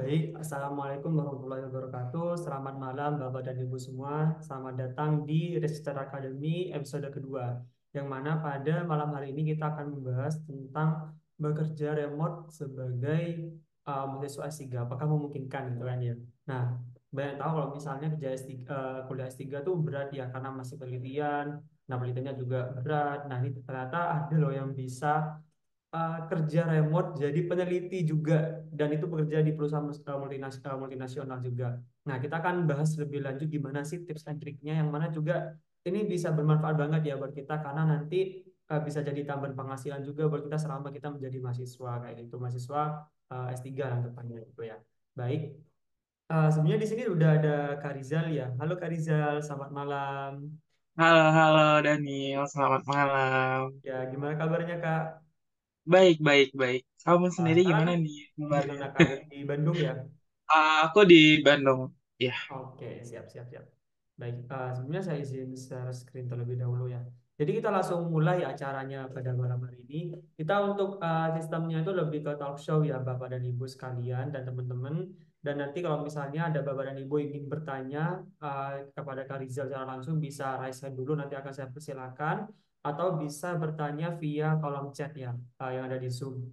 Baik, Assalamualaikum warahmatullahi wabarakatuh. Selamat malam Bapak dan Ibu semua. Selamat datang di Researcher Academy episode kedua. Yang mana pada malam hari ini kita akan membahas tentang bekerja remote sebagai mahasiswa S3. Apakah memungkinkan gitu kan ya? Nah, banyak tahu kalau misalnya kerja S3, kuliah S3 tuh berat ya karena masih penelitian. Nah, penelitiannya juga berat. Nah, ini ternyata ada loh yang bisa kerja remote jadi peneliti juga dan itu bekerja di perusahaan multinasional juga. Nah, kita akan bahas lebih lanjut gimana sih tips and triknya yang mana juga ini bisa bermanfaat banget ya buat kita karena nanti bisa jadi tambahan penghasilan juga buat kita selama kita menjadi mahasiswa kayak gitu, mahasiswa S3 lah depannya gitu ya. Baik, sebenarnya di sini udah ada Kak Rizal ya. Halo Kak Rizal, selamat malam. Halo, halo Daniel, selamat malam. Ya, gimana kabarnya Kak? Baik, baik, baik. Kamu sendiri Sekarang gimana nih di kabarnya? mana Kak? Di Bandung ya? Aku di Bandung. Ya, Oke, siap, siap, siap. Baik, sebelumnya saya izin share screen terlebih dahulu ya. Jadi kita langsung mulai acaranya pada malam hari ini. Kita untuk sistemnya itu lebih ke talk show ya Bapak dan Ibu sekalian dan teman-teman. Dan nanti kalau misalnya ada Bapak dan Ibu ingin bertanya kepada Kak Rizal secara langsung bisa raise hand dulu nanti akan saya persilakan atau bisa bertanya via kolom chat ya yang ada di Zoom.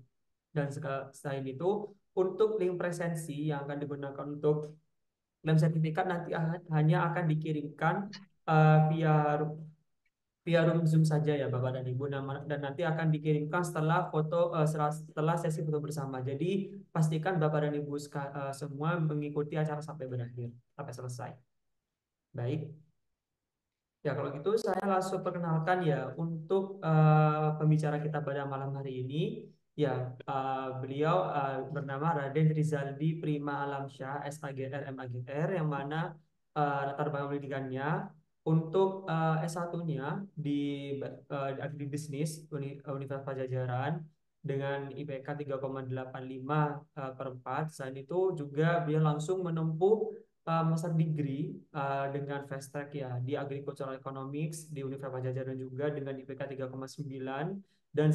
Dan selain itu untuk link presensi yang akan digunakan untuk dan sertifikat nanti hanya akan dikirimkan via room Zoom saja ya Bapak dan Ibu dan nanti akan dikirimkan setelah setelah sesi foto bersama. Jadi pastikan Bapak dan Ibu semua mengikuti acara sampai berakhir, sampai selesai. Baik. Ya, kalau gitu saya langsung perkenalkan ya untuk pembicara kita pada malam hari ini. Ya, beliau bernama Raden Rizaldi Prima Alamsyah, SAGR, MAGR, yang mana latar belakang pendidikannya untuk S1-nya di Agribisnis Universitas Pajajaran dengan IPK 3,85 per 4. Selain itu juga beliau langsung menempuh master degree dengan fast track ya di Agricultural Economics di Universitas Pajajaran juga dengan IPK 3,9 dan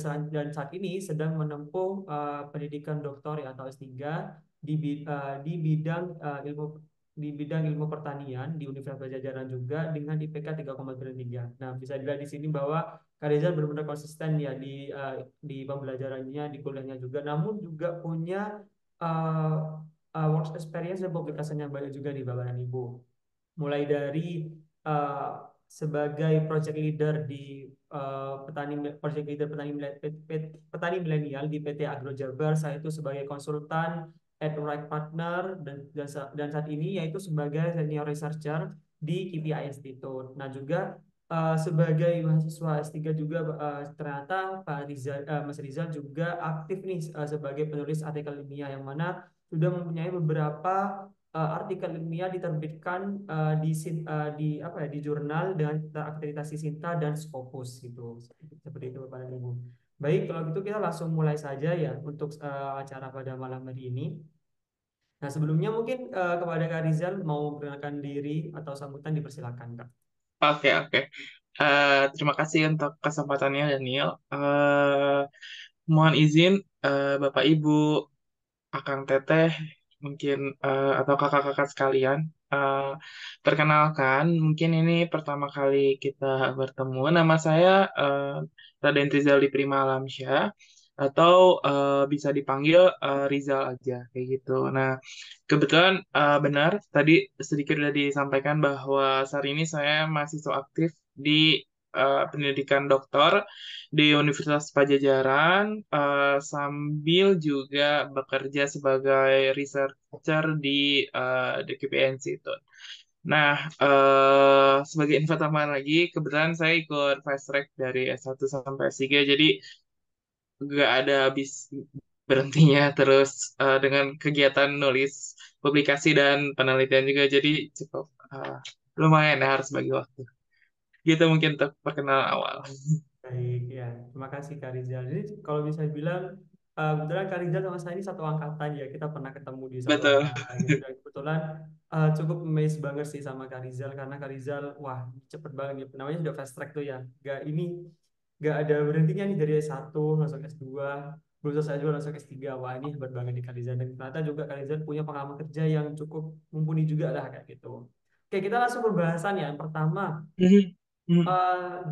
saat ini sedang menempuh pendidikan doktor ya, atau S3 di bidang ilmu pertanian di Universitas Pajajaran juga dengan IPK 3,3. Nah, bisa dilihat di sini bahwa Kak Reza benar-benar konsisten ya di pembelajarannya, di kuliahnya juga, namun juga punya uh, work experience dan publikasinya yang banyak juga di Bapak dan Ibu. Mulai dari uh, sebagai project leader di project leader petani milenial di PT Agro Jabar, saya itu sebagai konsultan at right partner dan saat ini yaitu sebagai senior researcher di KPI Institute. Nah, juga sebagai mahasiswa S3 juga ternyata Mas Rizal juga aktif nih sebagai penulis artikel ilmiah yang mana sudah mempunyai beberapa artikel ilmiah diterbitkan di apa ya di jurnal dengan akreditasi Sinta dan Scopus gitu. Seperti itu Bapak dan Ibu. Baik, kalau gitu kita langsung mulai saja ya untuk acara pada malam hari ini. Nah, sebelumnya mungkin kepada Kak Rizal mau memperkenalkan diri atau sambutan dipersilakan, Kak. oke, oke. Terima kasih untuk kesempatannya, Daniel. Mohon izin, Bapak Ibu, Akang Teteh, mungkin atau kakak-kakak sekalian. Eh, Perkenalkan, mungkin ini pertama kali kita bertemu. Nama saya Raden Rizaldi Prima Alamsyah, atau bisa dipanggil Rizal aja, kayak gitu. Nah, kebetulan benar, tadi sedikit sudah disampaikan bahwa saat ini saya mahasiswa aktif di pendidikan doktor di Universitas Pajajaran, sambil juga bekerja sebagai researcher di QPI Institute. Nah, sebagai info tambahan lagi, kebetulan saya ikut fast track dari S1 sampai S3, jadi nggak ada habis berhentinya, terus dengan kegiatan nulis publikasi dan penelitian juga, jadi cukup lumayan ya, harus bagi waktu. Gitu mungkin untuk perkenalan awal. Baik, ya. Terima kasih Kak Rizal. Jadi kalau bisa bilang, kebetulan Kak Rizal sama saya ini satu angkatan ya. Kita pernah ketemu di satu Betul. acara gitu. Dan kebetulan cukup amazed banget sih sama Kak Rizal. Karena Kak Rizal, wah cepet banget ya. Namanya sudah fast track tuh ya. Gak ada berhentinya nih dari S1 langsung S2. belum selesai juga langsung S3. Wah, ini hebat banget di Kalizan, dan ternyata juga Kalizan punya pengalaman kerja yang cukup mumpuni juga lah kayak gitu. Oke, kita langsung pembahasan ya. Yang pertama, Mhm. Mhm.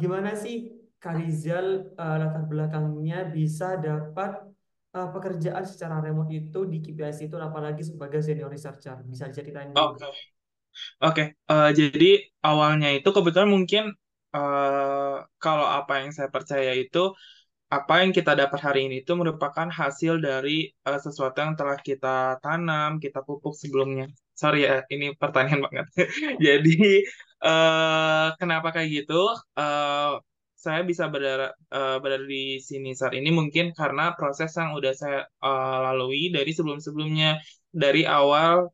gimana sih Kak Rizal, latar belakangnya bisa dapat pekerjaan secara remote itu di KPIC itu, apalagi sebagai senior researcher? Bisa diceritain dulu. Oke, oke. Jadi awalnya itu kebetulan mungkin kalau apa yang saya percaya itu apa yang kita dapat hari ini itu merupakan hasil dari sesuatu yang telah kita tanam, kita pupuk sebelumnya. Sorry ya, ini pertanyaan banget. Jadi, kenapa kayak gitu? Eh, saya bisa berada di sini saat ini mungkin karena proses yang udah saya lalui dari sebelum-sebelumnya. Dari awal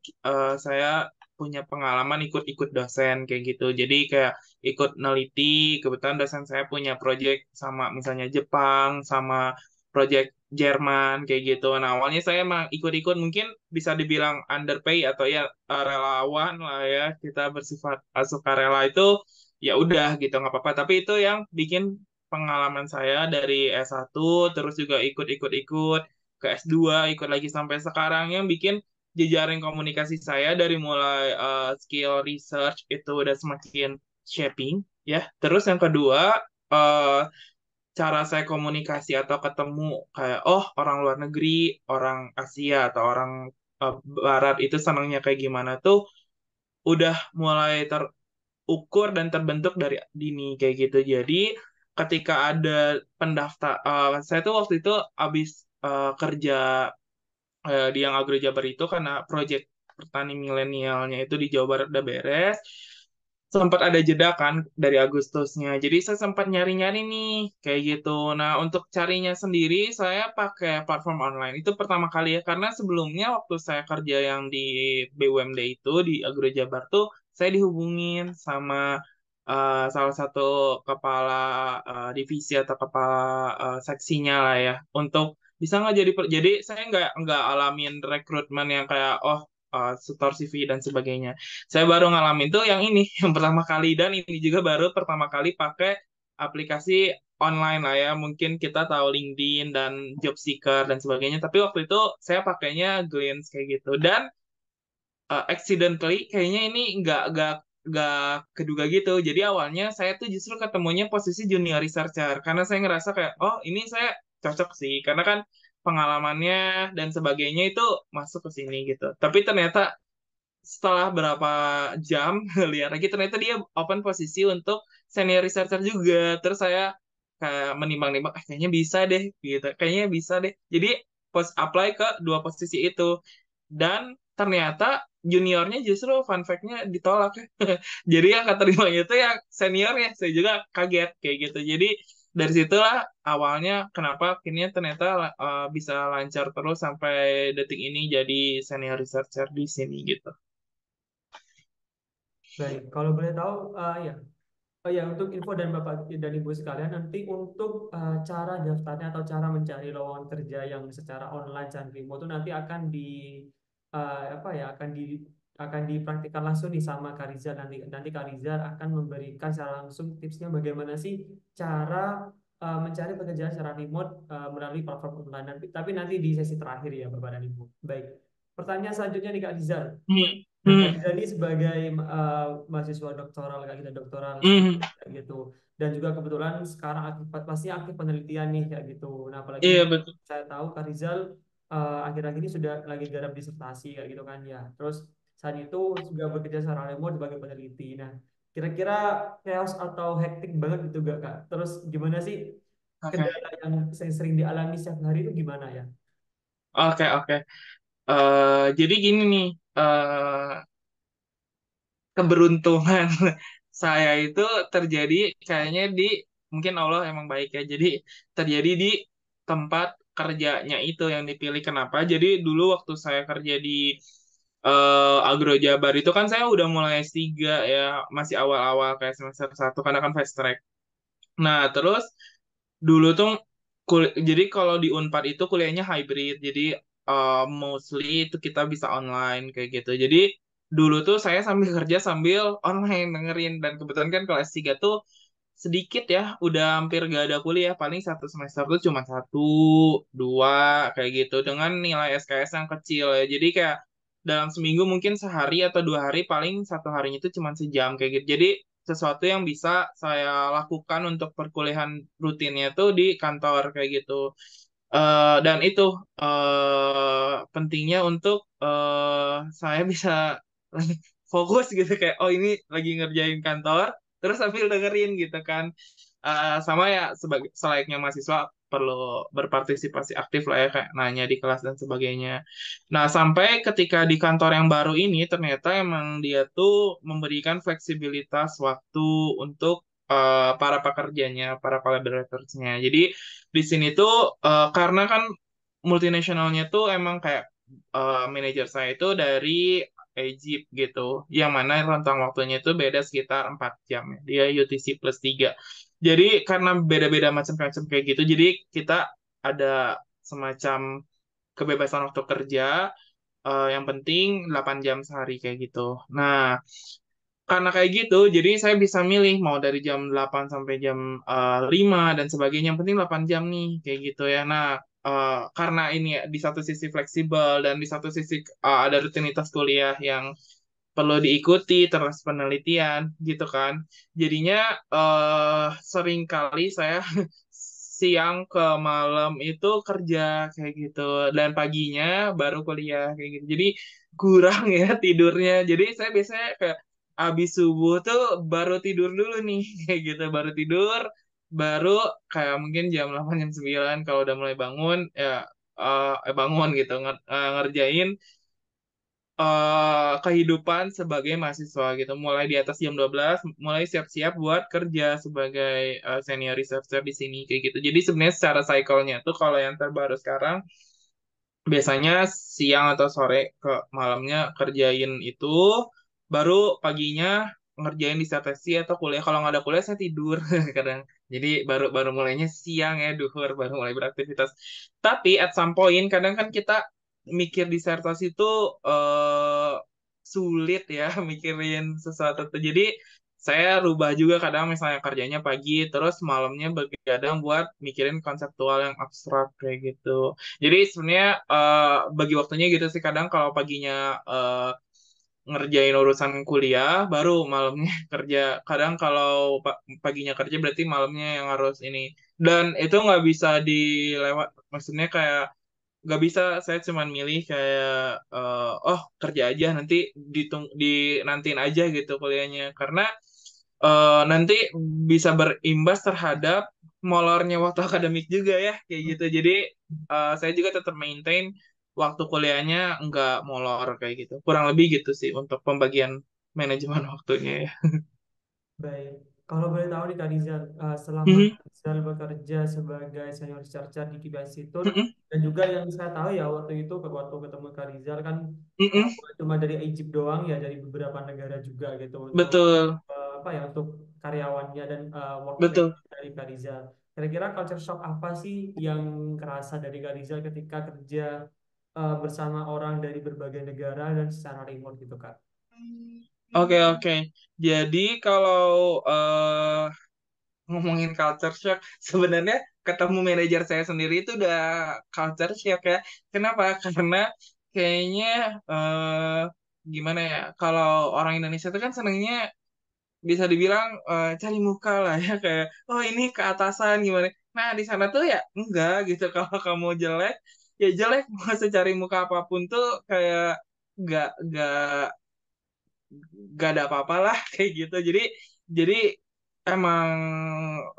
saya punya pengalaman ikut-ikut dosen kayak gitu. Jadi kayak ikut neliti, kebetulan dosen saya punya project sama misalnya Jepang, sama project Jerman, kayak gitu. Nah, awalnya saya emang ikut-ikut, mungkin bisa dibilang underpay atau ya relawan lah ya, kita bersifat sukarela itu, ya udah gitu, nggak apa-apa. Tapi itu yang bikin pengalaman saya dari S1, terus juga ikut-ikut-ikut, ke S2, ikut lagi sampai sekarang, yang bikin jejaring komunikasi saya dari mulai skill research itu udah semakin shaping ya. Terus yang kedua, eh, cara saya komunikasi atau ketemu kayak oh orang luar negeri, orang Asia atau orang Barat itu senangnya kayak gimana tuh udah mulai terukur dan terbentuk dari dini kayak gitu. Jadi ketika ada pendaftar, saya tuh waktu itu habis kerja di yang Agrojabar itu karena proyek petani milenialnya itu di Jawa Barat udah beres, sempat ada jeda kan dari Agustusnya. Jadi saya sempat nyari-nyari nih kayak gitu. Nah, untuk carinya sendiri saya pakai platform online. Itu pertama kali ya karena sebelumnya waktu saya kerja yang di BUMD itu di Agrojabar tuh saya dihubungin sama salah satu kepala divisi atau kepala seksinya lah ya untuk bisa nggak jadi saya nggak alamin rekrutmen yang kayak oh setor CV dan sebagainya. Saya baru ngalamin tuh yang ini yang pertama kali, dan ini juga baru pertama kali pakai aplikasi online lah ya. Mungkin kita tahu LinkedIn dan job seeker dan sebagainya, tapi waktu itu saya pakainya Glance kayak gitu. Dan accidentally kayaknya ini nggak keduga gitu. Jadi awalnya saya tuh justru ketemunya posisi junior researcher karena saya ngerasa kayak oh ini saya cocok sih karena kan pengalamannya dan sebagainya itu masuk ke sini gitu. Tapi ternyata setelah berapa jam lihat lagi ternyata dia open posisi untuk senior researcher juga. Terus saya kayak menimbang-nimbang, kayaknya bisa deh gitu. Kayaknya bisa deh. Jadi apply ke dua posisi itu. Dan ternyata juniornya justru fun fact-nya ditolak. Jadi yang keterimanya itu yang seniornya. Saya juga kaget kayak gitu. Jadi dari situlah awalnya kenapa akhirnya ternyata bisa lancar terus sampai detik ini jadi senior researcher di sini gitu. Baik, kalau boleh tahu, ya. Oh ya, untuk info dan Bapak dan Ibu sekalian, nanti untuk cara daftarnya atau cara mencari lowongan kerja yang secara online dan remote itu nanti akan apa ya, akan dipraktikkan langsung nih sama Karizal. Nanti Karizal akan memberikan secara langsung tipsnya bagaimana sih cara mencari pekerjaan secara remote melalui platform online. Tapi nanti di sesi terakhir ya Bapak dan Ibu. Baik. Pertanyaan selanjutnya nih Kak Rizal. Hmm, Nah, hmm, Kak Riza ini sebagai mahasiswa doktoral, kayak kita doktoral hmm. student kayak gitu, dan juga kebetulan sekarang pasti aktif penelitian nih kayak gitu. Nah, apalagi Iya betul. saya tahu Kak Rizal akhir-akhir ini sudah lagi garap disertasi kayak gitu kan ya. Terus saat itu juga bekerja secara remote sebagai peneliti. Nah, kira-kira chaos atau hektik banget gitu gak Kak? Terus gimana sih Oke, kendala yang sering dialami setiap hari itu gimana ya? oke, oke. Jadi gini nih, keberuntungan saya itu terjadi kayaknya di mungkin Allah emang baik ya. Jadi terjadi di tempat kerjanya itu yang dipilih. Kenapa? Jadi dulu waktu saya kerja di Agro Jabar itu kan saya udah mulai S3 ya, masih awal-awal kayak semester 1 karena kan fast track. Nah, terus dulu tuh jadi kalau di Unpad itu kuliahnya hybrid. Jadi mostly itu kita bisa online kayak gitu. Jadi dulu tuh saya sambil kerja sambil online dengerin, dan kebetulan kan kelas 3 tuh sedikit ya, udah hampir gak ada kuliah, paling satu semester tuh cuma satu, dua, kayak gitu, dengan nilai SKS yang kecil ya. Jadi kayak dalam seminggu mungkin sehari atau 2 hari, paling satu harinya itu cuma sejam kayak gitu. Jadi sesuatu yang bisa saya lakukan untuk perkuliahan rutinnya tuh di kantor kayak gitu. Dan itu pentingnya untuk saya bisa fokus gitu kayak oh ini lagi ngerjain kantor terus sambil dengerin gitu kan. Sama ya sebagai selayaknya mahasiswa perlu berpartisipasi aktif lah ya kayak nanya di kelas dan sebagainya. Nah, sampai ketika di kantor yang baru ini ternyata emang dia tuh memberikan fleksibilitas waktu untuk para pekerjanya, para collaborators-nya. Jadi di sini tuh karena kan multinasionalnya tuh emang kayak manajer saya itu dari Egypt gitu, yang mana rentang waktunya itu beda sekitar 4 jam ya. Dia UTC plus 3. Jadi karena beda-beda macam-macam kayak gitu, jadi kita ada semacam kebebasan waktu kerja, yang penting 8 jam sehari kayak gitu. Nah, karena kayak gitu, jadi saya bisa milih mau dari jam 8 sampai jam 5 dan sebagainya. Yang penting 8 jam nih, kayak gitu ya. Nah, karena ini ya, di satu sisi fleksibel dan di satu sisi ada rutinitas kuliah yang perlu diikuti, terus penelitian gitu kan. Jadinya sering kali saya siang ke malam itu kerja kayak gitu dan paginya baru kuliah kayak gitu. Jadi kurang ya tidurnya. Jadi saya biasanya kayak habis subuh tuh baru tidur dulu nih kayak gitu, baru tidur baru kayak mungkin jam 8 jam 9 kalau udah mulai bangun ya bangun gitu ngerjain kehidupan sebagai mahasiswa gitu. Mulai di atas jam 12, mulai siap-siap buat kerja sebagai senior researcher di sini kayak gitu. Jadi sebenarnya secara cycle-nya tuh kalau yang terbaru sekarang biasanya siang atau sore ke malamnya kerjain itu, baru paginya ngerjain disertasi atau kuliah. Kalau nggak ada kuliah saya tidur kadang. Jadi baru baru mulainya siang ya, duhur baru mulai beraktivitas. Tapi at some point kadang kan kita mikir disertasi itu sulit ya mikirin sesuatu tuh. Jadi saya rubah juga kadang misalnya kerjanya pagi terus malamnya begadang buat mikirin konseptual yang abstrak kayak gitu. Jadi sebenarnya bagi waktunya gitu sih kadang kalau paginya ngerjain urusan kuliah, baru malamnya kerja. Kadang kalau paginya kerja berarti malamnya yang harus ini. Dan itu nggak bisa dilewat, maksudnya kayak nggak bisa saya cuman milih kayak oh kerja aja nanti dinantiin aja gitu kuliahnya karena nanti bisa berimbas terhadap molornya waktu akademik juga ya kayak gitu jadi saya juga tetap maintain waktu kuliahnya nggak molor kayak gitu kurang lebih gitu sih untuk pembagian manajemen waktunya ya. Baik, kalau boleh tahu nih Kak Rizal, selama Mhm, Kak Rizal bekerja sebagai senior researcher di KIPA Institute, mhm, dan juga yang saya tahu ya waktu itu waktu ketemu Kak Rizal kan mhm, bukan cuma dari Egypt doang ya, dari beberapa negara juga gitu untuk betul apa ya untuk karyawannya dan workplace betul. dari Kak Rizal. Kira-kira culture shock apa sih yang kerasa dari Kak Rizal ketika kerja bersama orang dari berbagai negara dan secara remote gitu Kak? Oke oke. Jadi kalau ngomongin culture shock, sebenarnya ketemu manajer saya sendiri itu udah culture shock ya. Kenapa? Karena kayaknya gimana ya? Kalau orang Indonesia itu kan senangnya bisa dibilang cari muka lah ya kayak oh ini keatasan gimana. Nah di sana tuh ya enggak gitu. Kalau kamu jelek ya jelek mau secari muka apapun tuh kayak nggak gak ada apa-apa lah kayak gitu. Jadi emang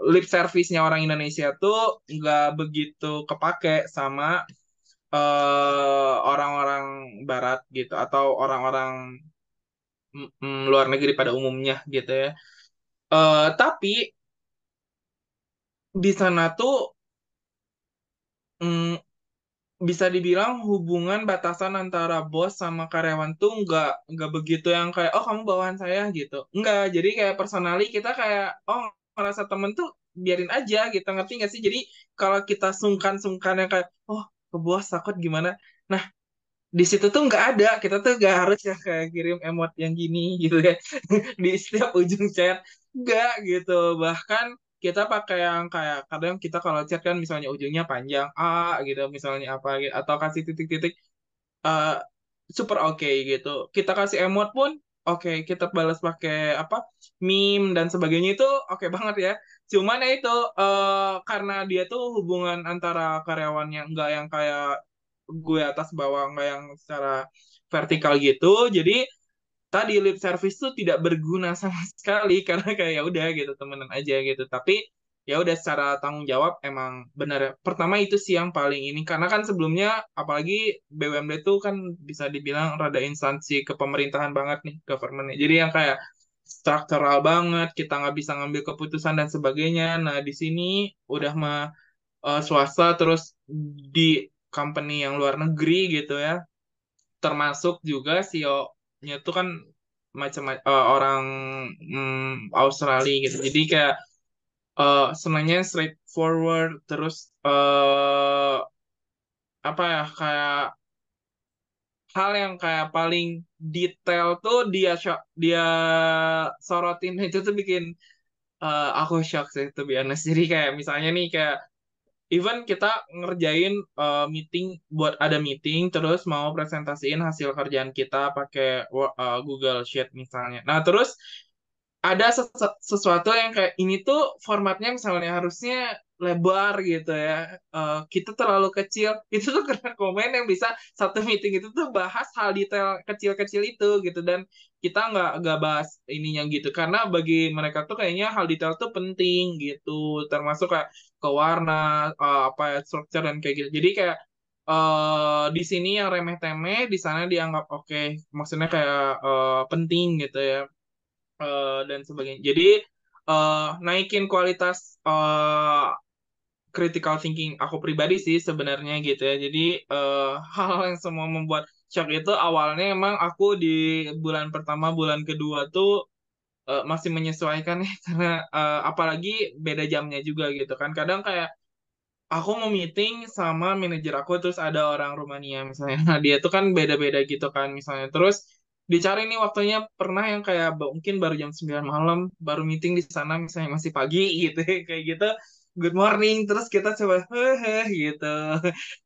lip service-nya orang Indonesia tuh nggak begitu kepake sama orang-orang Barat gitu atau orang-orang luar negeri pada umumnya gitu ya. Tapi di sana tuh mm, bisa dibilang hubungan batasan antara bos sama karyawan tuh nggak begitu yang kayak oh kamu bawahan saya gitu nggak jadi kayak personally kita kayak oh merasa temen tuh biarin aja gitu ngerti nggak sih jadi kalau kita sungkan-sungkan yang kayak oh ke bos takut gimana nah di situ tuh nggak ada kita tuh nggak harus ya kayak kirim emot yang gini gitu ya di setiap ujung chat Enggak gitu. Bahkan kita pakai yang kayak kadang kita kalau chat kan misalnya ujungnya panjang A gitu misalnya apa gitu atau kasih titik-titik eh, super oke gitu. Kita kasih emot pun oke, kita balas pakai apa meme dan sebagainya itu oke banget ya. Cuman ya itu karena dia tuh hubungan antara karyawannya enggak yang kayak gue atas bawah enggak yang secara vertikal gitu. Jadi tadi lip service tuh tidak berguna sama sekali karena kayak ya udah gitu temenan aja gitu. Tapi ya udah secara tanggung jawab emang benar. Pertama itu sih yang paling ini karena kan sebelumnya apalagi BUMD tuh kan bisa dibilang rada instansi kepemerintahan banget nih government-nya. Jadi yang kayak struktural banget, kita nggak bisa ngambil keputusan dan sebagainya. Nah, di sini udah mah swasta terus di company yang luar negeri gitu ya termasuk juga CEO-nya tuh kan macam orang Australia gitu. Jadi kayak sebenarnya straightforward terus apa ya kayak hal yang kayak paling detail tuh dia sorotin itu tuh bikin aku shock sih to be honest. Jadi kayak misalnya nih kayak even kita ngerjain meeting buat ada meeting terus mau presentasiin hasil kerjaan kita pakai Google Sheet misalnya. Nah, terus ada sesuatu yang kayak ini tuh formatnya misalnya harusnya lebar gitu ya. Kita terlalu kecil. Itu tuh kena komen yang bisa satu meeting itu tuh bahas hal detail kecil-kecil itu gitu dan kita nggak bahas ininya gitu karena bagi mereka tuh kayaknya hal detail tuh penting gitu termasuk kayak ke warna apa ya structure dan kayak gitu. Jadi kayak di sini yang remeh-temeh di sana dianggap oke maksudnya kayak penting gitu ya dan sebagainya. Jadi naikin kualitas critical thinking aku pribadi sih sebenarnya gitu ya. Jadi hal yang semua membuat shock itu awalnya emang aku di bulan pertama, bulan kedua tuh masih menyesuaikan ya karena apalagi beda jamnya juga gitu kan. Kadang kayak aku mau meeting sama manajer aku terus ada orang Rumania misalnya. Nah, dia tuh kan beda-beda gitu kan misalnya. Terus dicari nih waktunya pernah yang kayak mungkin baru jam 9 malam baru meeting di sana misalnya masih pagi gitu kayak gitu. Good morning terus kita coba hehe gitu.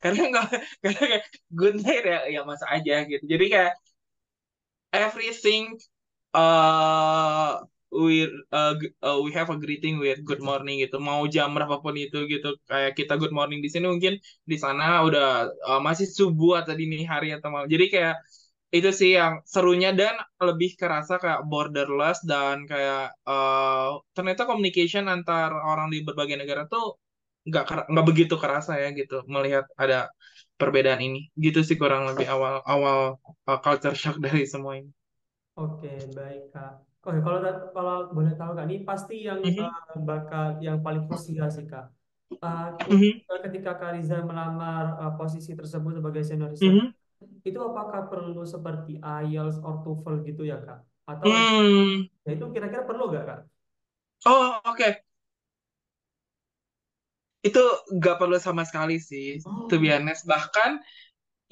Karena nggak karena kayak good night ya ya masa aja gitu. Jadi kayak everything we have a greeting with good morning gitu mau jam berapapun itu gitu kayak kita good morning di sini mungkin di sana udah masih subuh atau dini hari atau malam jadi kayak itu sih yang serunya dan lebih kerasa kayak borderless dan kayak ternyata communication antar orang di berbagai negara tuh nggak begitu kerasa ya gitu melihat ada perbedaan ini gitu sih kurang lebih awal awal culture shock dari semua ini. Oke, baik Kak. Oke, kalau boleh tahu Kak, ini pasti yang Mhm, bakal yang paling krusial sih Kak. mhm, Ketika Kak Riza melamar posisi tersebut sebagai senior researcher, mhm. itu apakah perlu seperti IELTS or TOEFL gitu ya Kak? Atau Hmm. ya itu kira-kira perlu nggak Kak? Oh, oke. Itu nggak perlu sama sekali sih, to be Oh, honest. Bahkan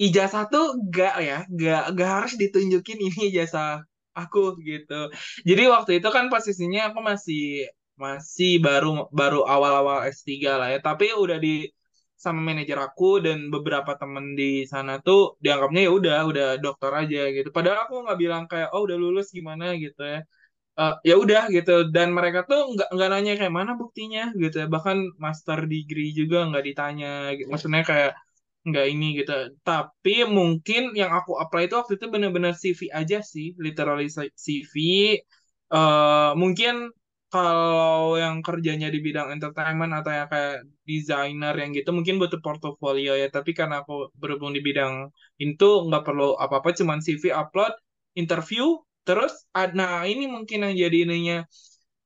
ijazah tuh nggak harus ditunjukin ini ijazah aku gitu. Jadi waktu itu kan posisinya aku masih masih baru baru awal-awal S3 lah ya. Tapi udah di sama manajer aku dan beberapa temen di sana tuh dianggapnya ya udah dokter aja gitu. Padahal aku nggak bilang kayak oh udah lulus gimana gitu ya. Ya udah gitu dan mereka tuh nggak nanya kayak mana buktinya gitu ya bahkan master degree juga nggak ditanya gitu. Maksudnya kayak nggak ini gitu tapi mungkin yang aku apply itu waktu itu benar-benar CV aja sih literally CV mungkin kalau yang kerjanya di bidang entertainment atau yang kayak desainer yang gitu mungkin butuh portofolio ya tapi karena aku berhubung di bidang itu nggak perlu apa-apa cuman CV upload interview terus nah ini mungkin yang jadi ininya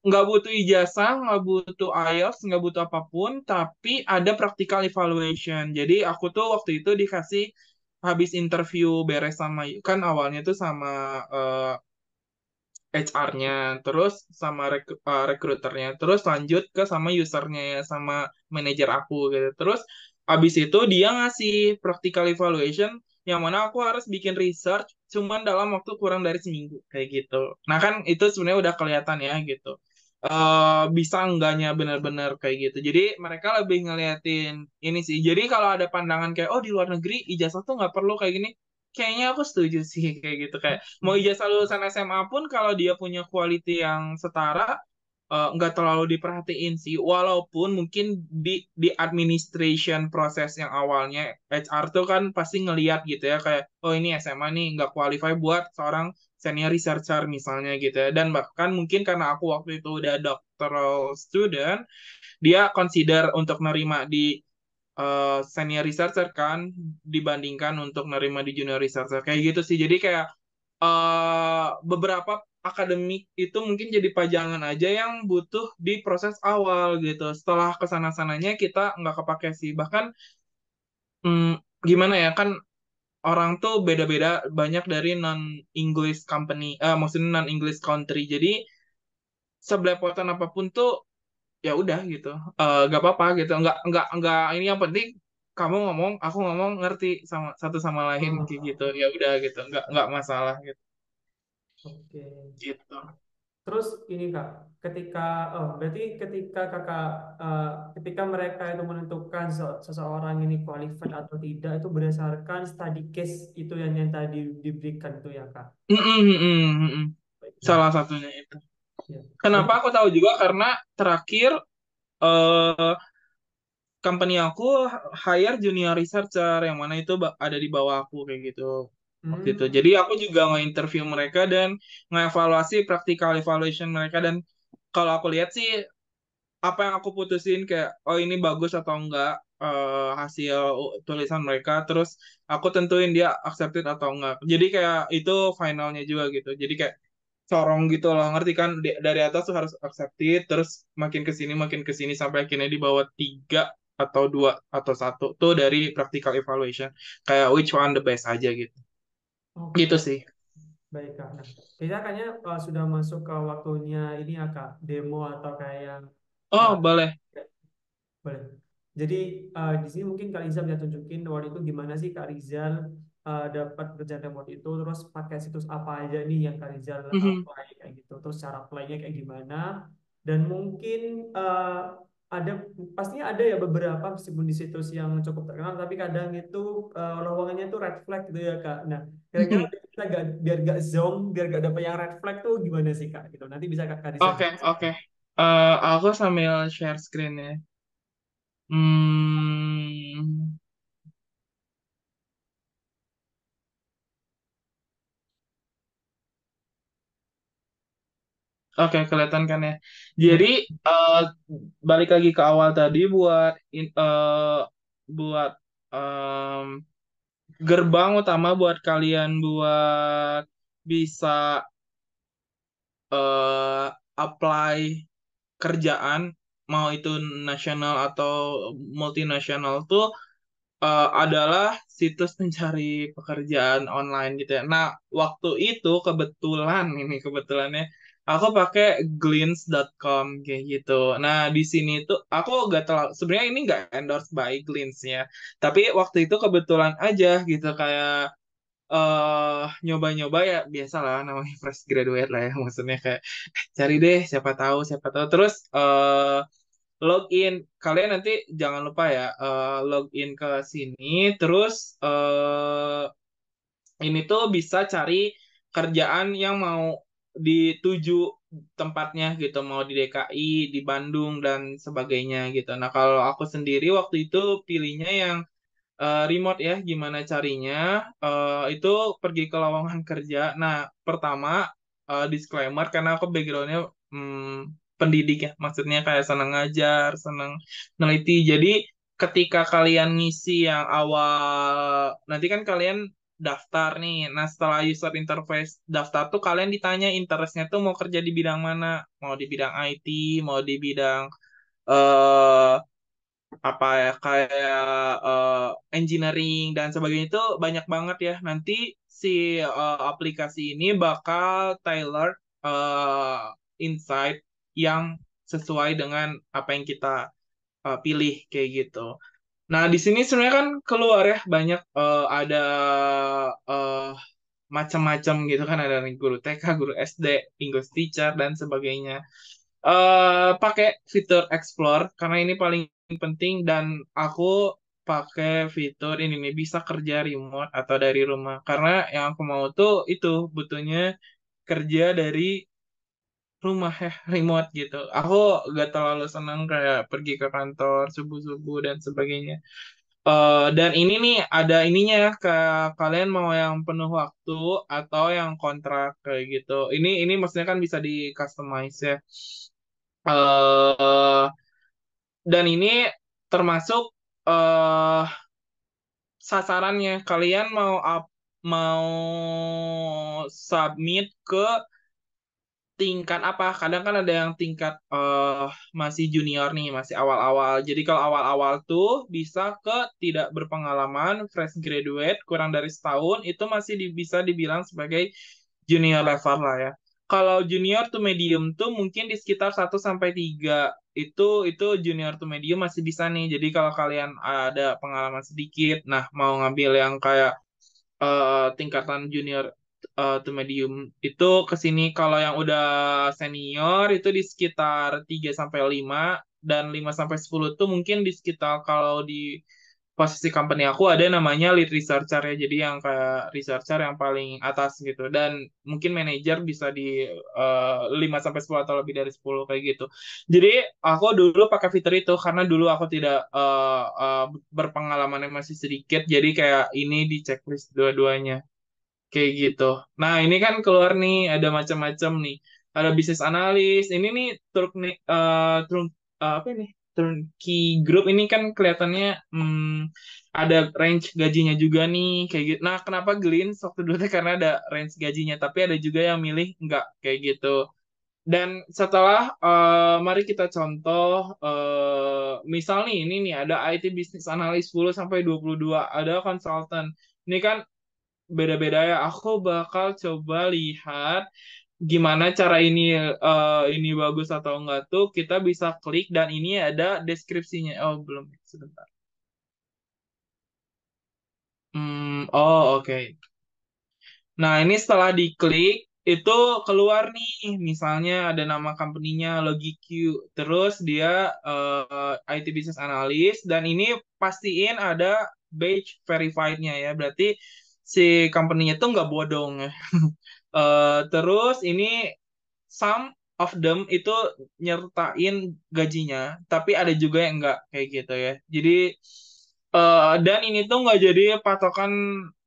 nggak butuh ijazah, nggak butuh IELTS, nggak butuh apapun, tapi ada practical evaluation. Jadi aku tuh waktu itu dikasih habis interview beres sama kan awalnya tuh sama HR-nya, terus sama recruiternya, terus lanjut ke sama usernya ya, sama manajer aku gitu. Terus habis itu dia ngasih practical evaluation yang mana aku harus bikin research cuman dalam waktu kurang dari seminggu kayak gitu. Nah kan itu sebenarnya udah kelihatan ya gitu bisa enggaknya benar-benar kayak gitu. Jadi mereka lebih ngeliatin ini sih. Jadi kalau ada pandangan kayak oh di luar negeri ijazah tuh nggak perlu kayak gini, kayaknya aku setuju sih kayak gitu. Kayak mau ijazah lulusan SMA pun kalau dia punya quality yang setara, nggak terlalu diperhatiin sih. Walaupun mungkin di administration proses yang awalnya HR tuh kan pasti ngeliat gitu ya kayak oh ini SMA nih nggak qualify buat seorang senior researcher misalnya gitu ya. Dan bahkan mungkin karena aku waktu itu udah doctoral student, dia consider untuk nerima di senior researcher kan dibandingkan untuk nerima di junior researcher kayak gitu sih. Jadi kayak beberapa akademik itu mungkin jadi pajangan aja yang butuh di proses awal gitu. Setelah kesana-sananya kita nggak kepake sih. Bahkan gimana ya kan orang tuh beda-beda banyak dari non English company, maksudnya non English country. Jadi sebelepotan apapun tuh ya udah gitu, gak apa-apa gitu, nggak ini yang penting kamu ngomong, aku ngomong ngerti sama satu sama lain kayak Oh, gitu. Ya udah gitu, nggak masalah gitu. oke. Gitu. Terus ini Kak, ketika berarti ketika Kakak ketika mereka itu menentukan seseorang ini qualified atau tidak itu berdasarkan study case itu yang tadi diberikan itu ya Kak. Mm-mm, mm-mm, mm-mm. Baiklah. Salah satunya itu. Ya. Kenapa Berarti aku tahu juga karena terakhir eh company aku hire junior researcher yang mana itu ada di bawah aku kayak gitu waktu itu. hmm, Jadi aku juga nge-interview mereka dan nge-evaluasi practical evaluation mereka, dan kalau aku lihat sih apa yang aku putusin kayak oh ini bagus atau enggak hasil tulisan mereka, terus aku tentuin dia accepted atau enggak. Jadi kayak itu finalnya juga gitu. Jadi kayak corong gitu loh, ngerti kan? Dari atas tuh harus accepted, terus makin ke sini sampai akhirnya di bawah tiga atau dua atau satu tuh dari practical evaluation. Kayak which one the best aja gitu. Gitu oke. sih. Baik Kak. Nah, kita kayaknya sudah masuk ke waktunya ini ya Kak, demo atau kayak Oh, uh, boleh. boleh. Jadi di sini mungkin Kak Rizal bisa tunjukin waktu itu gimana sih Kak Rizal dapat kerjaan remote itu, terus pakai situs apa aja nih yang Kak Rizal Mhm. apply kayak gitu, terus cara apply-nya kayak gimana, dan mungkin ada pastinya ada ya beberapa meskipun di situs yang cukup terkenal, tapi kadang itu lowongannya itu red flag gitu ya Kak. Nah, kira-kira kita biar gak zonk, biar gak dapet yang red flag tuh gimana sih Kak? Gitu. Nanti bisa Kak Rizal Oke, oke. jelaskan. Aku sambil share screen ya. Hmm. Oke, kelihatan kan ya. Jadi Ya. eh, balik lagi ke awal tadi buat em, gerbang utama buat kalian buat bisa eh, apply kerjaan mau itu nasional atau multinasional tuh adalah situs pencari pekerjaan online gitu ya. Nah, waktu itu kebetulannya aku pakai glints.com kayak gitu. Nah, di sini tuh aku gak terlalu sebenarnya ini nggak endorse by Glints ya. Tapi waktu itu kebetulan aja gitu kayak nyoba-nyoba ya biasalah namanya fresh graduate lah ya, maksudnya kayak cari deh siapa tahu terus login. Kalian nanti jangan lupa ya login ke sini, terus ini tuh bisa cari kerjaan yang mau dituju tempatnya gitu, mau di DKI, di Bandung dan sebagainya gitu. Nah, kalau aku sendiri waktu itu pilihnya yang remote ya. Gimana carinya? Itu pergi ke lowongan kerja. Nah, pertama disclaimer karena aku backgroundnya pendidik ya, maksudnya kayak senang ngajar, senang neliti. Jadi ketika kalian ngisi yang awal, nanti kan kalian daftar nih. Nah, setelah user interface daftar tuh kalian ditanya interestnya tuh mau kerja di bidang mana? Mau di bidang IT, mau di bidang eh apa ya kayak eh, engineering dan sebagainya itu banyak banget ya. Nanti si aplikasi ini bakal tailor insight yang sesuai dengan apa yang kita pilih kayak gitu. Nah, di sini sebenarnya kan keluar ya banyak ada eh, macam-macam gitu kan, ada guru TK, guru SD, English teacher dan sebagainya. pakai fitur Explore karena ini paling penting dan aku pakai fitur ini nih bisa kerja remote atau dari rumah karena yang aku mau tuh itu butuhnya kerja dari rumah ya remote gitu. Aku gak terlalu senang kayak pergi ke kantor subuh-subuh dan sebagainya. Dan ini nih ada ininya ya ke kalian mau yang penuh waktu atau yang kontrak kayak gitu. Ini maksudnya kan bisa di customize ya. eh dan ini termasuk eh sasarannya kalian mau submit ke tingkat apa? Kadang kan ada yang tingkat masih junior nih, masih awal-awal. Jadi kalau awal-awal tuh bisa ke tidak berpengalaman, fresh graduate, kurang dari setahun, itu masih bisa dibilang sebagai junior level lah ya. Kalau junior to medium tuh mungkin di sekitar 1 sampai 3 itu junior to medium masih bisa nih. Jadi kalau kalian ada pengalaman sedikit, nah mau ngambil yang kayak tingkatan junior to medium itu ke sini kalau yang udah senior itu di sekitar 3 sampai 5 dan 5 sampai 10 tuh mungkin di sekitar kalau di posisi company aku ada namanya lead researcher ya jadi yang kayak researcher yang paling atas gitu dan mungkin manager bisa di 5 sampai 10 atau lebih dari 10 kayak gitu. Jadi aku dulu pakai fitur itu karena dulu aku tidak berpengalaman yang masih sedikit jadi kayak ini di checklist dua-duanya. Kayak gitu. Nah, ini kan keluar nih, ada macam-macam nih. Ada bisnis analis. Ini nih, truk nih, apa ini? Turnkey Group ini kan kelihatannya ada range gajinya juga nih, kayak gitu. Nah, kenapa Glint waktu dulu teh karena ada range gajinya, tapi ada juga yang milih enggak kayak gitu. Dan setelah, mari kita contoh, misal nih, ini nih ada IT Business Analyst 10 sampai 22, ada konsultan. Ini kan beda-beda ya. Aku bakal coba lihat gimana cara ini bagus atau enggak tuh kita bisa klik dan ini ada deskripsinya. Oh, belum. Sebentar. Oke. Nah, ini setelah diklik itu keluar nih, misalnya ada nama company-nya LogiQ, terus dia IT Business Analyst dan ini pastiin ada badge verified-nya ya. Berarti si company-nya tuh nggak bodong ya. Terus ini some of them itu nyertain gajinya, tapi ada juga yang enggak kayak gitu ya. Jadi dan ini tuh nggak jadi patokan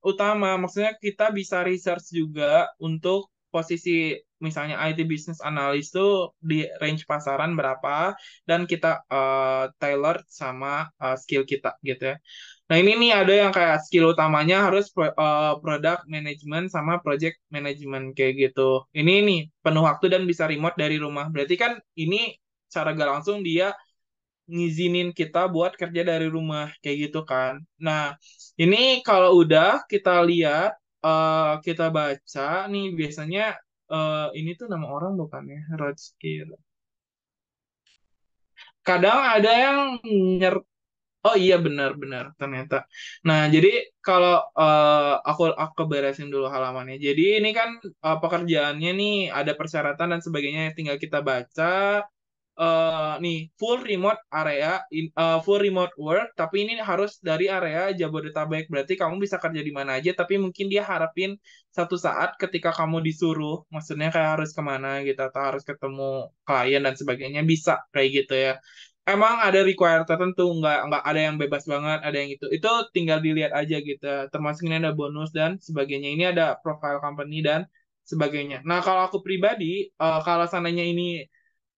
utama. Maksudnya kita bisa research juga untuk posisi misalnya IT Business Analyst tuh di range pasaran berapa dan kita tailor sama skill kita gitu ya. Nah, ini nih ada yang kayak skill utamanya harus product management sama project management kayak gitu. Ini nih penuh waktu dan bisa remote dari rumah. Berarti kan ini cara gak langsung dia ngizinin kita buat kerja dari rumah kayak gitu kan. Nah, ini kalau udah kita lihat kita baca nih biasanya ini tuh nama orang bukan ya, Rothschild. Kadang ada yang oh iya benar-benar ternyata. Nah, jadi kalau aku beresin dulu halamannya. Jadi ini kan pekerjaannya nih ada persyaratan dan sebagainya tinggal kita baca nih full remote full remote work tapi ini harus dari area Jabodetabek. Berarti kamu bisa kerja di mana aja tapi mungkin dia harapin satu saat ketika kamu disuruh, maksudnya kayak harus kemana gitu atau harus ketemu klien dan sebagainya bisa kayak gitu ya. Emang ada require tertentu, nggak ada yang bebas banget, ada yang itu tinggal dilihat aja gitu. Termasuk ini ada bonus dan sebagainya. Ini ada profile company dan sebagainya. Nah, kalau aku pribadi, kalau seandainya ini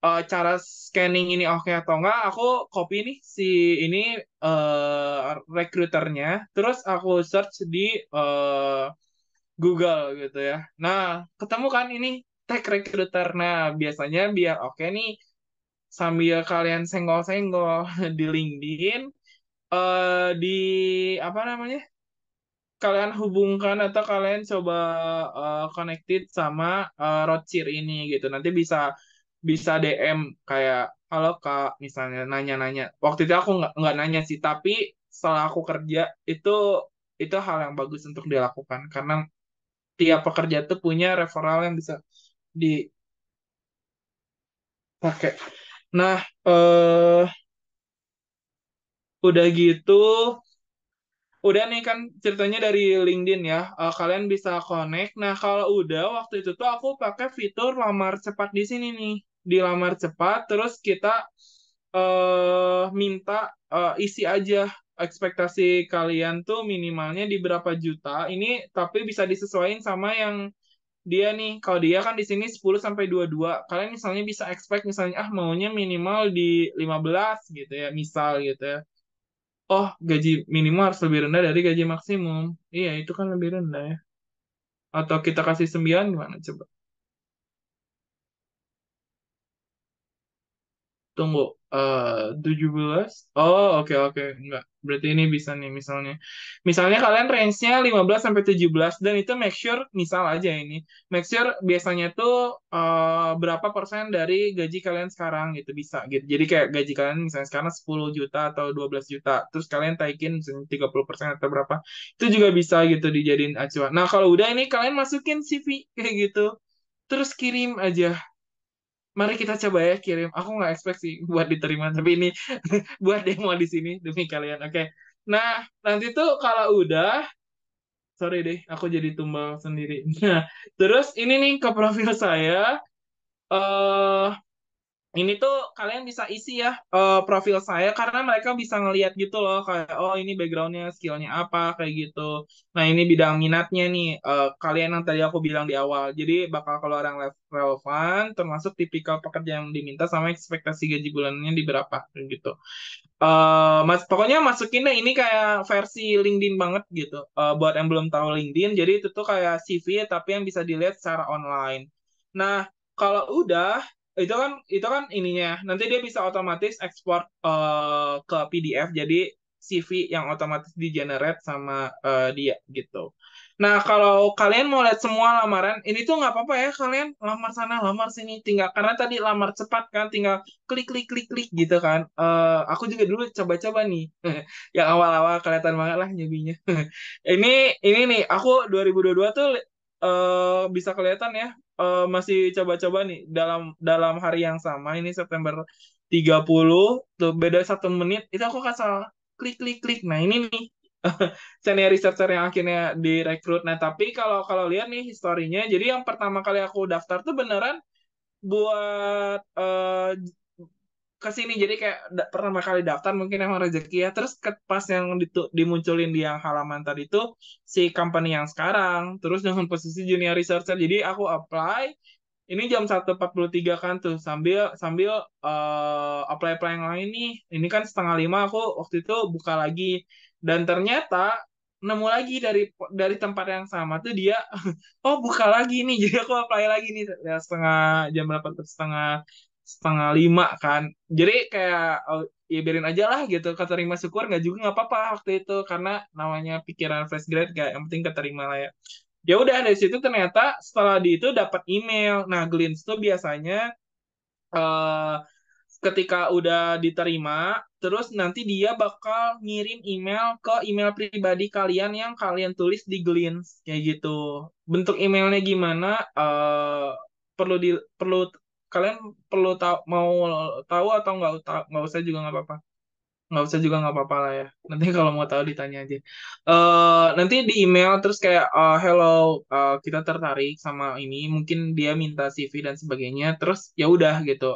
cara scanning ini oke atau enggak, aku copy nih si ini rekruternya, terus aku search di eh, Google gitu ya. Nah, ketemu kan ini tag recruiter. Nah, biasanya biar oke nih, sambil kalian senggol-senggol di LinkedIn, di apa namanya? Kalian hubungkan atau kalian coba connected sama Rothschild ini gitu. Nanti bisa bisa DM kayak halo Kak misalnya nanya-nanya. Waktu itu aku nggak nanya sih, tapi setelah aku kerja itu itu hal yang bagus untuk dilakukan karena tiap pekerja tuh punya referral yang bisa di pakai. Nah, eh udah gitu, udah nih kan ceritanya dari LinkedIn ya. Kalian bisa connect. Nah, kalau udah waktu itu tuh aku pakai fitur lamar cepat di sini nih. Di lamar cepat, terus kita minta isi aja ekspektasi kalian tuh minimalnya di berapa juta. Ini tapi bisa disesuaikan sama yang dia nih. Kalau dia kan di sini 10 sampai 22. Kalian misalnya bisa expect misalnya maunya minimal di 15 gitu ya, misal gitu ya. Oh, gaji minimal harus lebih rendah dari gaji maksimum. Iya, itu kan lebih rendah ya. Atau kita kasih 9 gimana coba? Tunggu, 17. Oh, oke, oke. Enggak. Berarti ini bisa nih misalnya. Misalnya kalian range-nya 15 sampai 17 dan itu make sure, misal aja ini. Make sure biasanya tuh berapa persen dari gaji kalian sekarang gitu bisa gitu. Jadi kayak gaji kalian misalnya sekarang 10 juta atau 12 juta. Terus kalian taikin misalnya 30% atau berapa. Itu juga bisa gitu dijadiin acuan. Nah, kalau udah ini kalian masukin CV kayak gitu. Terus kirim aja. Mari kita coba ya kirim. Aku nggak expect sih buat diterima, tapi ini buat demo di sini demi kalian. Oke. Nah, nanti tuh kalau udah, sorry deh, aku jadi tumbal sendiri. Nah, terus ini nih ke profil saya. eh ini tuh kalian bisa isi ya profil saya karena mereka bisa ngelihat gitu loh kayak oh ini backgroundnya skillnya apa kayak gitu. Nah ini bidang minatnya nih kalian yang tadi aku bilang di awal. Jadi bakal kalau orang relevan termasuk tipikal pekerja yang diminta sama ekspektasi gaji bulanannya di berapa kayak gitu. Pokoknya masukin deh ini kayak versi LinkedIn banget gitu. Buat yang belum tahu LinkedIn, jadi itu tuh kayak CV tapi yang bisa dilihat secara online. Nah, kalau udah itu kan ininya. Nanti dia bisa otomatis ekspor ke PDF jadi CV yang otomatis di generate sama dia gitu. Nah, kalau kalian mau lihat semua lamaran, ini tuh nggak apa-apa ya kalian lamar sana, lamar sini, tinggal karena tadi lamar cepat kan, tinggal klik klik klik klik gitu kan. Aku juga dulu coba-coba nih yang awal-awal kelihatan banget lah nyobinya. ini ini nih aku 2022 tuh bisa kelihatan ya masih coba-coba nih dalam dalam hari yang sama ini September 30 tuh beda 1 menit itu aku kasih klik klik klik. Nah ini nih senior researcher yang akhirnya direkrut. Nah tapi kalau kalau lihat nih historinya, jadi yang pertama kali aku daftar tuh beneran buat ke sini jadi kayak pertama kali daftar mungkin emang rezeki ya terus pas yang dimunculin di yang halaman tadi itu si company yang sekarang terus dengan posisi junior researcher jadi aku apply ini jam 1:43 kan tuh sambil sambil apply apply yang lain nih ini kan 4:30 aku waktu itu buka lagi dan ternyata nemu lagi dari tempat yang sama tuh dia oh buka lagi nih jadi aku apply lagi nih ya setengah jam berapa tuh setengah 5 kan jadi kayak oh, ya biarin aja lah gitu keterima syukur nggak juga nggak apa-apa waktu itu karena namanya pikiran fresh grade kayak yang penting keterima lah ya ya udah dari situ ternyata setelah di itu dapat email nah Glints tuh biasanya eh, ketika udah diterima, terus nanti dia bakal ngirim email ke email pribadi kalian yang kalian tulis di Glints kayak gitu. Bentuk emailnya gimana? Perlu perlu kalian perlu tahu mau tahu atau nggak usah juga nggak apa-apa. Nggak usah juga nggak apa-apa lah ya. Nanti kalau mau tahu ditanya aja. Nanti di email terus kayak hello kita tertarik sama ini mungkin dia minta CV dan sebagainya. Terus ya udah gitu.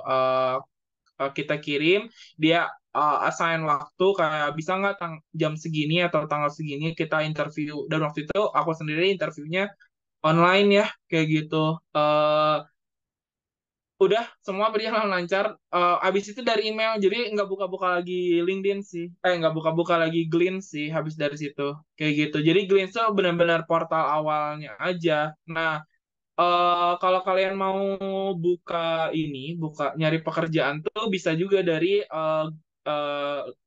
Kita kirim dia assign waktu kayak bisa nggak jam segini atau tanggal segini kita interview dan waktu itu aku sendiri interviewnya online ya kayak gitu udah semua berjalan lancar abis itu dari email jadi nggak buka-buka lagi LinkedIn sih nggak buka-buka lagi Glean sih habis dari situ kayak gitu jadi Glean itu benar-benar portal awalnya aja nah kalau kalian mau buka buka nyari pekerjaan tuh bisa juga dari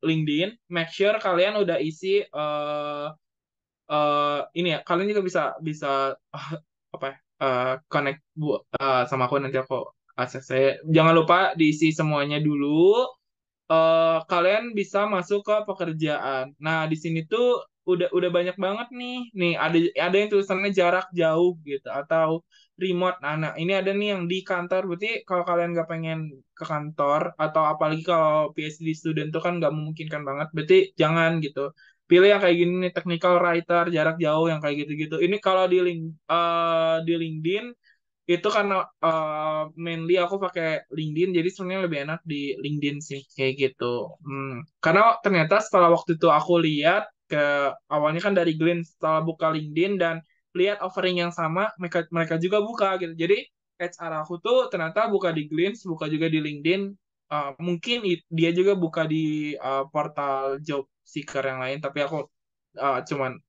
LinkedIn. Make sure kalian udah isi ini ya. Kalian juga bisa bisa apa ya, connect sama aku nanti aku akses saya. Jangan lupa diisi semuanya dulu kalian bisa masuk ke pekerjaan. Nah, di sini tuh udah banyak banget nih. Nih ada yang tulisannya jarak jauh gitu atau remote. Nah, ini ada nih yang di kantor. Berarti kalau kalian nggak pengen ke kantor atau apalagi kalau PhD student tuh kan nggak memungkinkan banget. Berarti jangan gitu. Pilih yang kayak gini nih, technical writer, jarak jauh yang kayak gitu-gitu. Ini kalau di LinkedIn itu karena mainly aku pakai LinkedIn, jadi sebenarnya lebih enak di LinkedIn sih kayak gitu. Karena ternyata setelah waktu itu aku lihat ke awalnya kan dari Glenn, setelah buka LinkedIn dan lihat offering yang sama, mereka mereka juga buka gitu. Jadi HR aku tuh ternyata buka di Glenn, buka juga di LinkedIn. Mungkin dia juga buka di portal job seeker yang lain, tapi aku cuman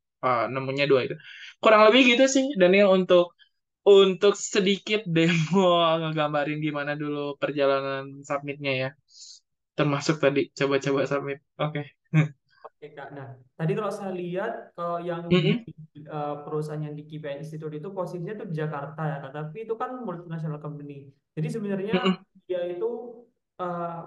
nemunya dua itu. Kurang lebih gitu sih, Daniel, untuk sedikit demo ngegambarin gimana dulu perjalanan submitnya ya. Termasuk tadi coba-coba submit. Oke. Oke Kak. Nah, tadi kalau saya lihat kalau yang di Mm-mm, perusahaan yang di KPI Institute itu posisinya tuh di Jakarta ya Kak. Tapi itu kan multinational company. Jadi sebenarnya mm-mm, dia itu eh,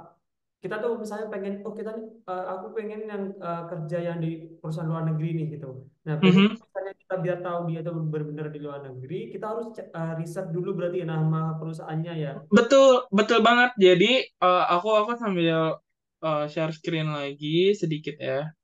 kita tuh misalnya pengen oh kita nih aku pengen yang kerja yang di perusahaan luar negeri nih gitu. Nah, berarti mhm. kalau misalnya kita biar tahu dia itu benar-benar di luar negeri, kita harus riset dulu berarti ya nama perusahaannya ya. Betul, betul banget. Jadi aku sambil share screen lagi sedikit ya.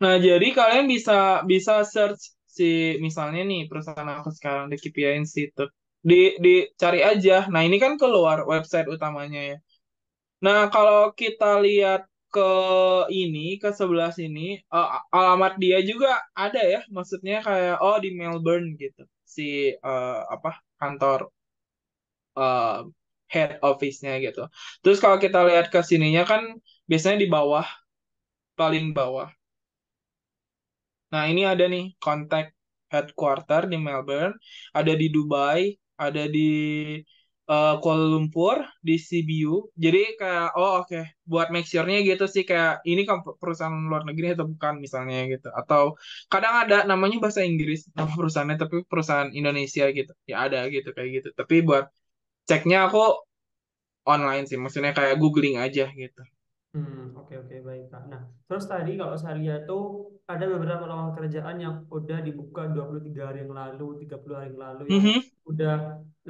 Nah, jadi kalian bisa bisa search si misalnya nih perusahaan aku sekarang di KPI Institute. Dicari aja. Nah, ini kan keluar website utamanya ya. Nah, kalau kita lihat ke ke sebelah sini, alamat dia juga ada ya. Maksudnya kayak, oh di Melbourne gitu. Si apa kantor eh, head office-nya gitu. Terus kalau kita lihat ke sininya kan biasanya di bawah, paling bawah. Nah, ini ada nih kontak headquarter di Melbourne, ada di Dubai, ada di Kuala Lumpur, di Sibiu. Jadi kayak oh oke, buat make sure-nya gitu sih kayak ini kan perusahaan luar negeri atau bukan misalnya gitu. Atau kadang ada namanya bahasa Inggris nama perusahaannya tapi perusahaan Indonesia gitu. Ya ada gitu kayak gitu. Tapi buat ceknya aku online sih, maksudnya kayak googling aja gitu. Oke oke baik Kak. Nah, terus tadi kalau saya lihat tuh ada beberapa lowongan kerjaan yang udah dibuka 23 hari yang lalu, 30 hari yang lalu yang Mhm, udah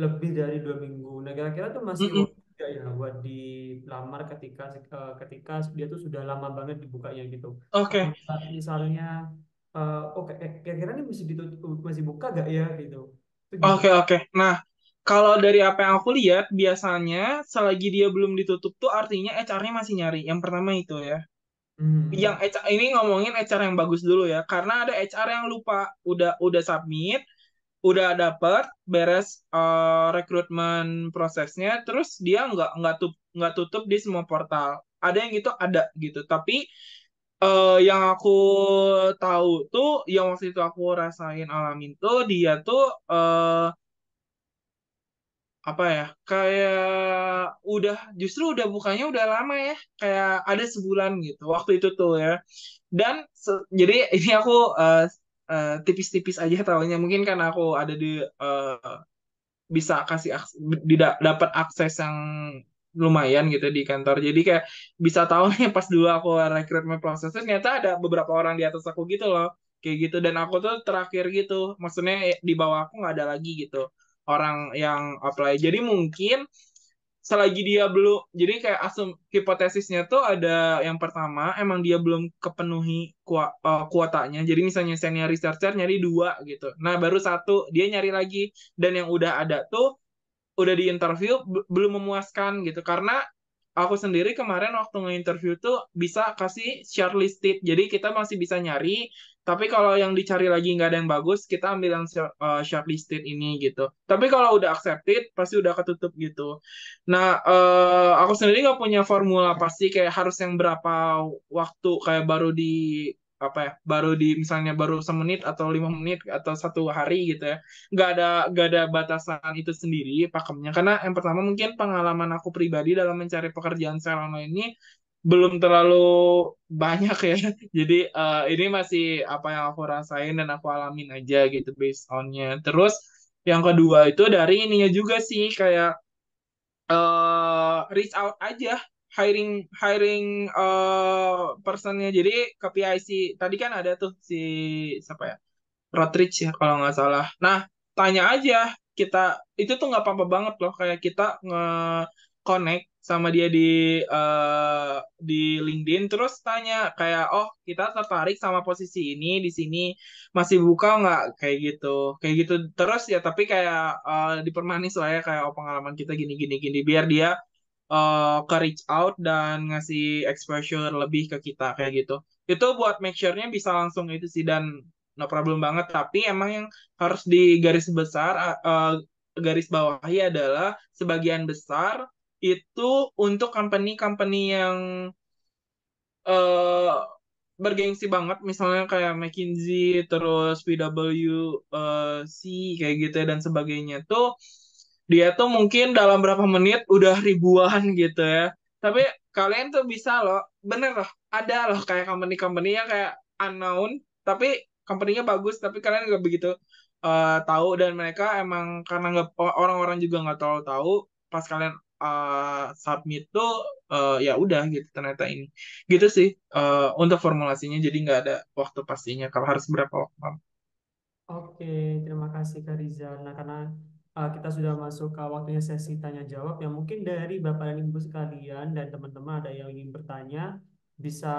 lebih dari 2 minggu. Nah, kira-kira tuh masih mhm. worth it nggak ya buat dilamar ketika dia tuh sudah lama banget dibukanya gitu. Apa Oke. misalnya oke kira-kira ini masih ditutup masih buka gak ya gitu. Itu Oke, gimana? oke. Nah, kalau dari apa yang aku lihat, biasanya selagi dia belum ditutup tuh artinya HR-nya masih nyari. Yang pertama itu ya. Yang Hmm. HR, ini ngomongin HR yang bagus dulu ya. Karena ada HR yang lupa, udah submit, udah dapet, beres rekrutmen prosesnya, terus dia nggak tutup di semua portal. Ada yang gitu, ada gitu. Tapi yang aku tahu tuh, yang waktu itu aku rasain alamin tuh, dia tuh apa ya kayak justru udah bukannya udah lama ya kayak ada sebulan gitu waktu itu tuh ya dan jadi ini aku tipis-tipis aja tahunya mungkin karena aku ada di bisa kasih dapat akses yang lumayan gitu di kantor jadi kayak bisa tahu nih pas dulu aku rekrutmen proses ternyata ada beberapa orang di atas aku gitu loh kayak gitu dan aku tuh terakhir gitu maksudnya di bawah aku nggak ada lagi gitu orang yang apply jadi mungkin selagi dia belum jadi kayak hipotesisnya tuh ada yang pertama emang dia belum kepenuhi kuotanya jadi misalnya senior researcher nyari dua gitu nah baru satu dia nyari lagi dan yang udah ada tuh udah di interview belum memuaskan gitu karena aku sendiri kemarin waktu nge-interview tuh bisa kasih shortlisted jadi kita masih bisa nyari tapi kalau yang dicari lagi nggak ada yang bagus kita ambil yang shortlisted ini gitu tapi kalau udah accepted pasti udah ketutup gitu nah aku sendiri nggak punya formula pasti kayak harus yang berapa waktu kayak baru di apa ya baru di misalnya baru semenit atau 5 menit atau 1 hari gitu ya nggak ada batasan itu sendiri pakemnya karena yang pertama mungkin pengalaman aku pribadi dalam mencari pekerjaan selama ini belum terlalu banyak ya jadi ini masih apa yang aku rasain dan aku alamin aja gitu based onnya terus yang kedua itu dari ininya juga sih kayak reach out aja, hiring hiring personnya. Jadi ke PIC tadi kan ada tuh si siapa ya, Rodrich ya kalau nggak salah. Nah, tanya aja, kita itu tuh nggak apa-apa banget loh, kayak kita nge-connect sama dia di LinkedIn, terus tanya kayak, oh kita tertarik sama posisi ini di sini, masih buka nggak, kayak gitu terus ya. Tapi kayak dipermanis lah ya, kayak oh pengalaman kita gini gini gini, biar dia ke reach out dan ngasih exposure lebih ke kita kayak gitu. Itu buat make sure-nya bisa langsung itu sih, dan no problem banget. Tapi emang yang harus di garis besar, garis bawahi adalah sebagian besar itu untuk company-company yang eh, bergengsi banget, misalnya kayak McKinsey, terus PwC kayak gitu ya, dan sebagainya tuh dia tuh mungkin dalam berapa menit udah ribuan gitu ya. Tapi kalian tuh bisa loh, bener loh, ada loh kayak company-company yang kayak unknown, tapi company-nya bagus, tapi kalian nggak begitu tahu, dan mereka emang karena nggak, orang-orang juga nggak terlalu tahu, pas kalian submit tuh ya udah gitu ternyata ini gitu sih, untuk formulasinya. Jadi nggak ada waktu pastinya kalau harus berapa waktu. Oke, terima kasih Kak Rizal. Nah, karena kita sudah masuk ke waktunya sesi tanya jawab, yang mungkin dari Bapak dan Ibu sekalian dan teman-teman ada yang ingin bertanya, bisa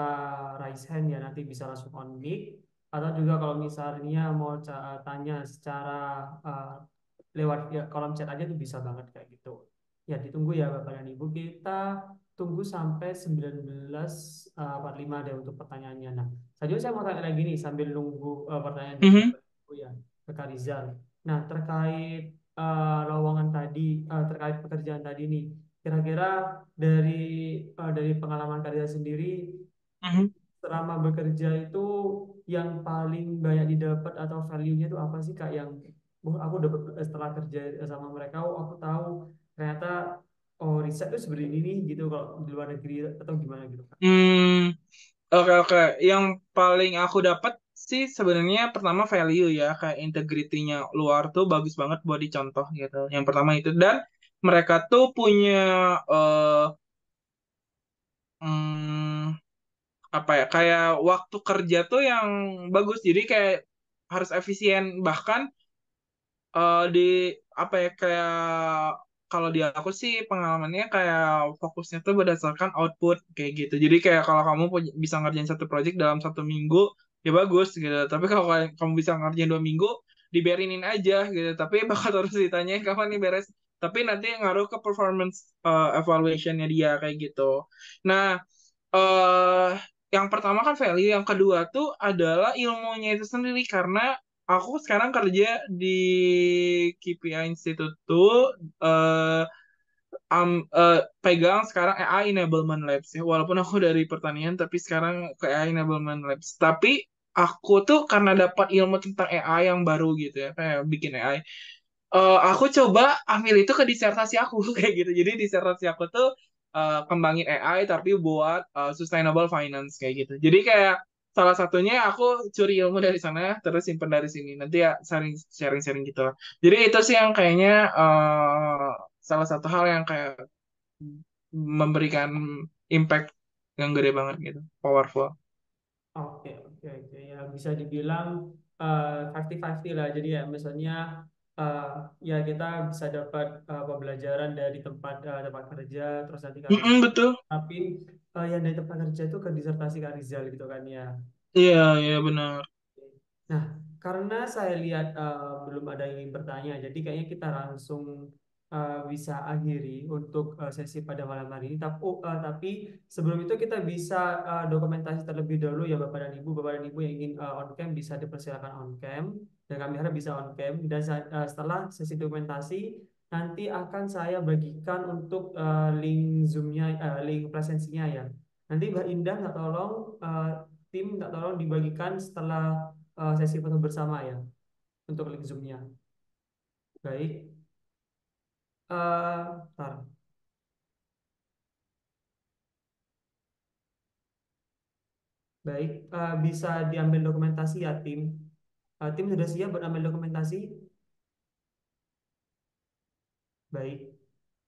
raise hand ya, nanti bisa langsung on mic. Atau juga kalau misalnya mau tanya secara uh, lewat ya, kolom chat aja tuh bisa banget kayak gitu. Ya, ditunggu ya Bapak dan Ibu. Kita tunggu sampai 19.45 deh untuk pertanyaannya. Nah, tadi saya mau tanya lagi nih sambil nunggu pertanyaan dari Mhm, Bapak dan Ibu ya ke Kak Rizal. Nah, terkait lowongan tadi, terkait pekerjaan tadi nih, kira-kira dari dari pengalaman Kak Rizal sendiri, mhm. selama bekerja itu yang paling banyak didapat atau value-nya itu apa sih Kak, yang aku dapat setelah kerja sama mereka, oh aku tahu ternyata oh riset itu seperti ini nih gitu kalau di luar negeri, atau gimana gitu Kak? Hmm, oke oke. Yang paling aku dapat sih sebenarnya pertama value ya, kayak integrity-nya luar tuh bagus banget buat dicontoh gitu. Yang pertama itu, dan mereka tuh punya eh hmm, apa ya, kayak waktu kerja tuh yang bagus. Jadi kayak harus efisien, bahkan di apa ya, kayak kalau di aku sih pengalamannya kayak fokusnya tuh berdasarkan output kayak gitu. Jadi kayak kalau kamu bisa ngerjain satu project dalam 1 minggu ya bagus gitu. Tapi kalau kamu bisa ngerjain 2 minggu, diberinin aja gitu. Tapi bakal terus ditanyain kapan nih beres. Tapi nanti ngaruh ke performance evaluationnya dia kayak gitu. Nah, eh yang pertama kan value, yang kedua tuh adalah ilmunya itu sendiri, karena aku sekarang kerja di KPI Institute tuh eh pegang sekarang AI Enablement Labs ya. Walaupun aku dari pertanian, tapi sekarang ke AI Enablement Labs. Tapi aku tuh karena dapat ilmu tentang AI yang baru gitu ya, kayak bikin AI. Aku coba ambil itu ke disertasi aku kayak gitu. Jadi disertasi aku tuh kembangin AI tapi buat sustainable finance kayak gitu. Jadi kayak salah satunya aku curi ilmu dari sana terus simpen dari sini. Nanti ya sharing-sharing gitu lah. Jadi itu sih yang kayaknya salah satu hal yang kayak memberikan impact yang gede banget gitu, powerful. Oke, oke, oke. Ya bisa dibilang 50-50 lah. Jadi ya misalnya eh, ya kita bisa dapat pembelajaran dari tempat kerja, terus nanti Kak Rizal. Mm-mm, betul. Tapi yang dari tempat kerja itu ke disertasi Kak Rizal gitu kan ya. Iya, iya benar. Nah, karena saya lihat belum ada yang ingin bertanya, jadi kayaknya kita langsung bisa akhiri untuk sesi pada malam hari ini. Tapi sebelum itu kita bisa dokumentasi terlebih dahulu ya Bapak dan Ibu yang ingin on cam bisa dipersilakan on cam, dan kami harap bisa on cam. Dan setelah sesi dokumentasi nanti akan saya bagikan untuk link Zoom-nya, link presensinya ya. Nanti Mbak Indah nggak tolong tim nggak tolong dibagikan setelah sesi foto bersama ya untuk link Zoom-nya. Baik, bentar. Baik, bisa diambil dokumentasi ya tim. Tim sudah siap buat ambil dokumentasi? Baik.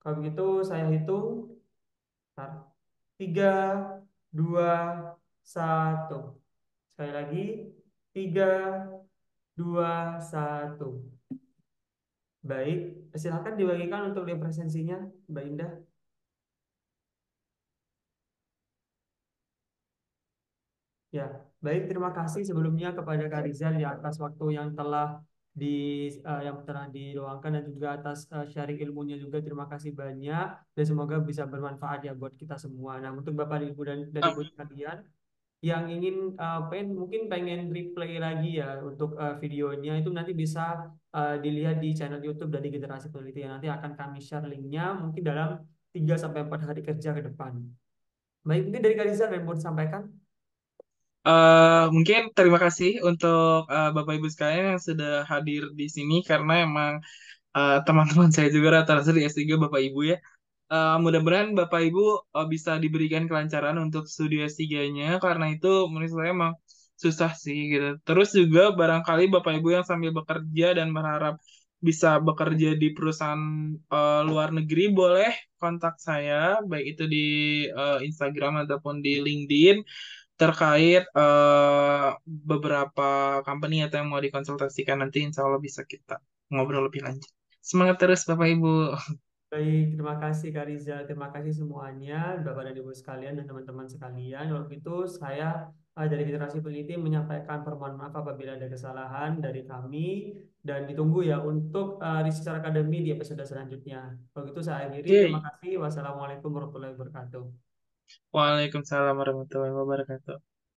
Kalau begitu saya hitung. Bentar. 3, 2, 1. Sekali lagi. 3, 2, 1. Baik, silakan dibagikan untuk referensinya, Mbak Indah. Ya, baik. Terima kasih sebelumnya kepada Kak Rizal ya atas waktu yang telah di yang telah diluangkan dan juga atas sharing ilmunya juga. Terima kasih banyak dan semoga bisa bermanfaat ya buat kita semua. Nah, untuk Bapak Ibu dan Ibu Amin. sekalian yang ingin mungkin pengen replay lagi ya untuk videonya itu nanti bisa dilihat di channel YouTube dari Generasi Peneliti yang nanti akan kami share linknya mungkin dalam 3 sampai 4 hari kerja ke depan. Baik, mungkin dari Kak Rizal yang mau disampaikan. Mungkin terima kasih untuk Bapak Ibu sekalian yang sudah hadir di sini karena emang teman-teman saya juga rata-rata di S3 Bapak Ibu ya. Mudah-mudahan Bapak Ibu bisa diberikan kelancaran untuk studi S3-nya karena itu menurut saya emang susah sih gitu. Terus juga barangkali Bapak Ibu yang sambil bekerja dan berharap bisa bekerja di perusahaan luar negeri boleh kontak saya baik itu di Instagram ataupun di LinkedIn terkait beberapa company atau yang mau dikonsultasikan nanti insya Allah bisa kita ngobrol lebih lanjut. Semangat terus Bapak Ibu. Baik, terima kasih Kak Rizal, terima kasih semuanya, Bapak dan Ibu sekalian dan teman-teman sekalian. Kalau gitu saya dari Generasi Peneliti menyampaikan permohonan maaf apabila ada kesalahan dari kami dan ditunggu ya untuk research akademi di episode selanjutnya. Kalau gitu saya akhiri, terima Yeay. kasih. Wassalamualaikum warahmatullahi wabarakatuh. Waalaikumsalam warahmatullahi wabarakatuh.